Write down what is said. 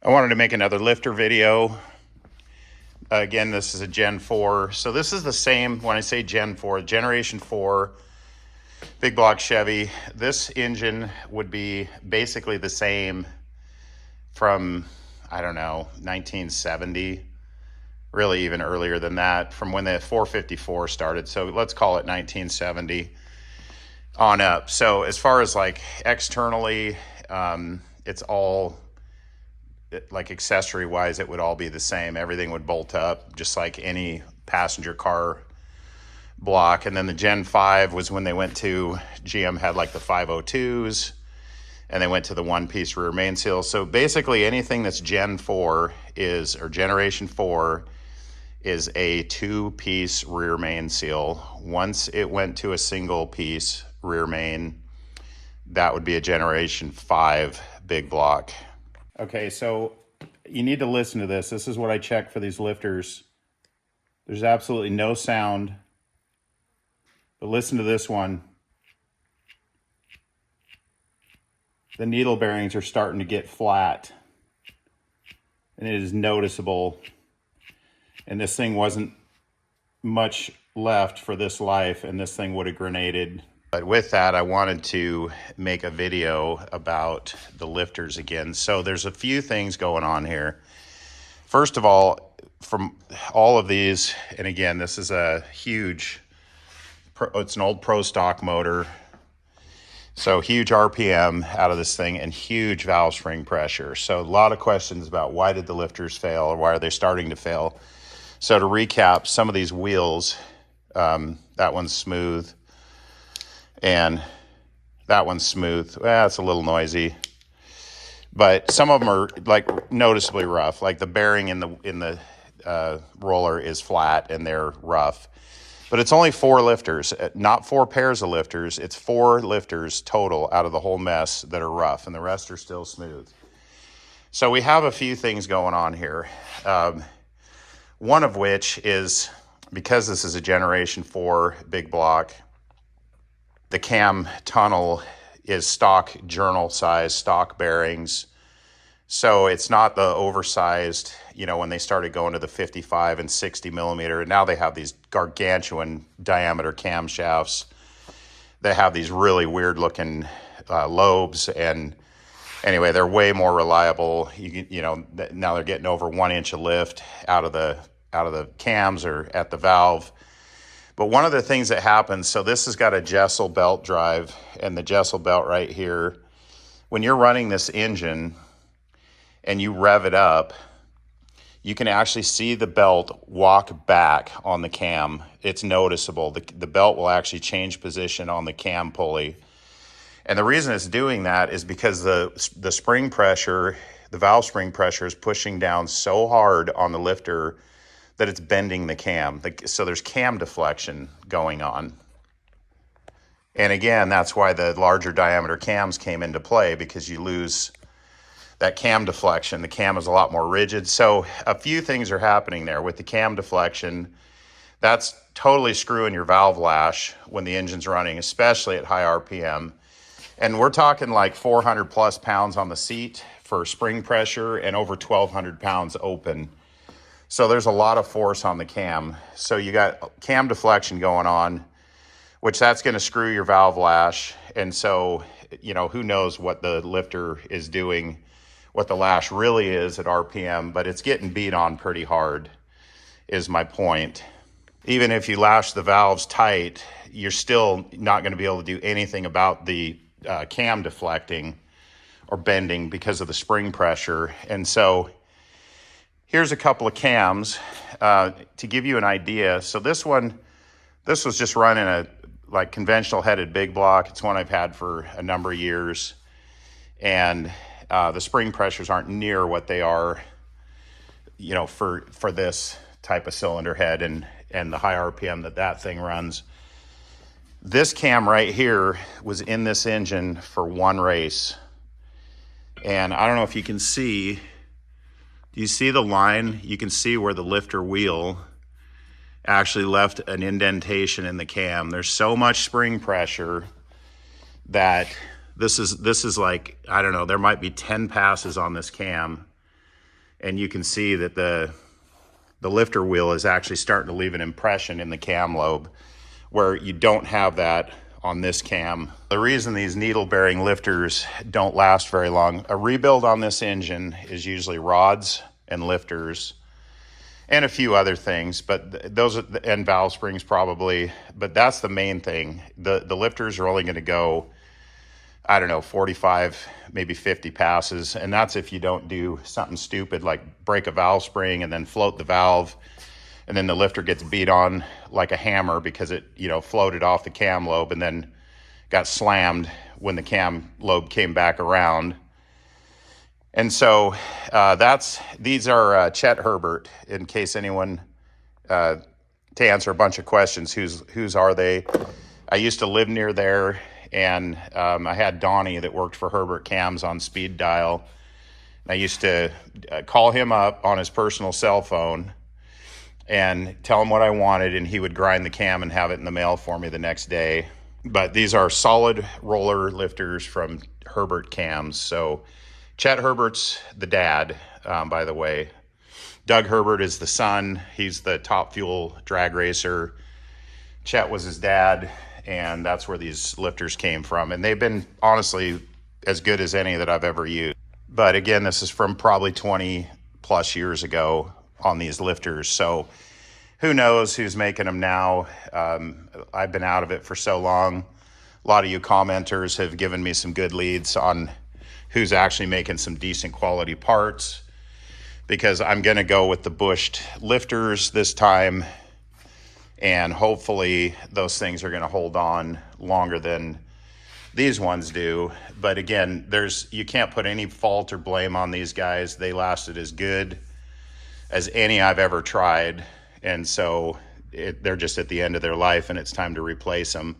I wanted to make another lifter video. Again, this is a Gen 4. So this is the same, when I say Gen 4, Generation 4 big block Chevy. This engine would be basically the same from, I don't know, 1970, really even earlier than that, from when the 454 started. So let's call it 1970 on up. So as far as like externally, it's all like accessory wise, it would all be the same. Everything would bolt up just like any passenger car block. And then the Gen 5 was when they went to, GM had like the 502s, and they went to the one-piece rear main seal. So basically anything that's Gen 4 is, or Generation 4, is a two-piece rear main seal. Once it went to a single-piece rear main, that would be a Generation 5 big block. Okay, so you need to listen to this. This is what I check for these lifters. There's absolutely no sound. But listen to this one. The needle bearings are starting to get flat. And it is noticeable. And this thing wasn't much left for this life, and this thing would have grenaded. But with that, I wanted to make a video about the lifters again. So there's a few things going on here. First of all, from all of these, and again, this is a huge, it's an old Pro stock motor. So huge RPM out of this thing and huge valve spring pressure. So a lot of questions about why did the lifters fail, or why are they starting to fail? So to recap, some of these wheels, that one's smooth. And that one's smooth. Well, it's a little noisy, but some of them are like noticeably rough. Like the bearing in the roller is flat and they're rough. But it's only 4 lifters, not 4 pairs of lifters. It's 4 lifters total out of the whole mess that are rough, and the rest are still smooth. So we have a few things going on here. One of which is, because this is a Generation 4 big block, the cam tunnel is stock journal size, stock bearings. So it's not the oversized, you know, when they started going to the 55 and 60 millimeter, and now they have these gargantuan diameter camshafts. They have these really weird looking lobes, and anyway, they're way more reliable. You know, now they're getting over 1 inch of lift out of the cams or at the valve. But one of the things that happens, so this has got a Jessel belt drive, and the Jessel belt right here, when you're running this engine and you rev it up, you can actually see the belt walk back on the cam. It's noticeable. The belt will actually change position on the cam pulley. And the reason it's doing that is because the spring pressure, the valve spring pressure is pushing down so hard on the lifter that it's bending the cam. So there's cam deflection going on. And again, that's why the larger diameter cams came into play, because you lose that cam deflection. The cam is a lot more rigid. So a few things are happening there with the cam deflection. That's totally screwing your valve lash when the engine's running, especially at high RPM. And we're talking like 400 plus pounds on the seat for spring pressure and over 1,200 pounds open. So there's a lot of force on the cam. So you got cam deflection going on, which that's going to screw your valve lash. And so, you know, who knows what the lifter is doing, what the lash really is at RPM, but it's getting beat on pretty hard is my point. Even if you lash the valves tight, you're still not going to be able to do anything about the cam deflecting or bending because of the spring pressure. And so here's a couple of cams to give you an idea. So this was just running a like conventional headed big block. It's one I've had for a number of years. And the spring pressures aren't near what they are, you know, for this type of cylinder head and the high RPM that thing runs. This cam right here was in this engine for 1 race. And I don't know if you can see, do you see the line? You can see where the lifter wheel actually left an indentation in the cam. There's so much spring pressure that this is like, I don't know, there might be 10 passes on this cam And you can see that the lifter wheel is actually starting to leave an impression in the cam lobe, where you don't have that on this cam. The reason these needle bearing lifters don't last very long, a rebuild on this engine is usually rods and lifters and a few other things, but those are, and valve springs probably, but that's the main thing. The lifters are only going to go, I don't know, 45, maybe 50 passes. And that's if you don't do something stupid like break a valve spring and then float the valve, and then the lifter gets beat on like a hammer because it, floated off the cam lobe and then got slammed when the cam lobe came back around. And so these are Chet Herbert, in case anyone, to answer a bunch of questions, whose are they? I used to live near there, and I had Donnie that worked for Herbert Cams on speed dial. I used to call him up on his personal cell phone and tell him what I wanted, and he would grind the cam and have it in the mail for me the next day. But these are solid roller lifters from Herbert Cams. So Chet Herbert's the dad, by the way. Doug Herbert is the son. He's the Top Fuel drag racer. Chet was his dad, and that's where these lifters came from. And they've been, honestly, as good as any that I've ever used. But again, this is from probably 20 plus years ago on these lifters. So who knows who's making them now? I've been out of it for so long. A lot of you commenters have given me some good leads on who's actually making some decent quality parts, because I'm going to go with the bushed lifters this time, and hopefully those things are going to hold on longer than these ones do. But again, you can't put any fault or blame on these guys. They lasted as good as any I've ever tried, and so they're just at the end of their life, and it's time to replace them.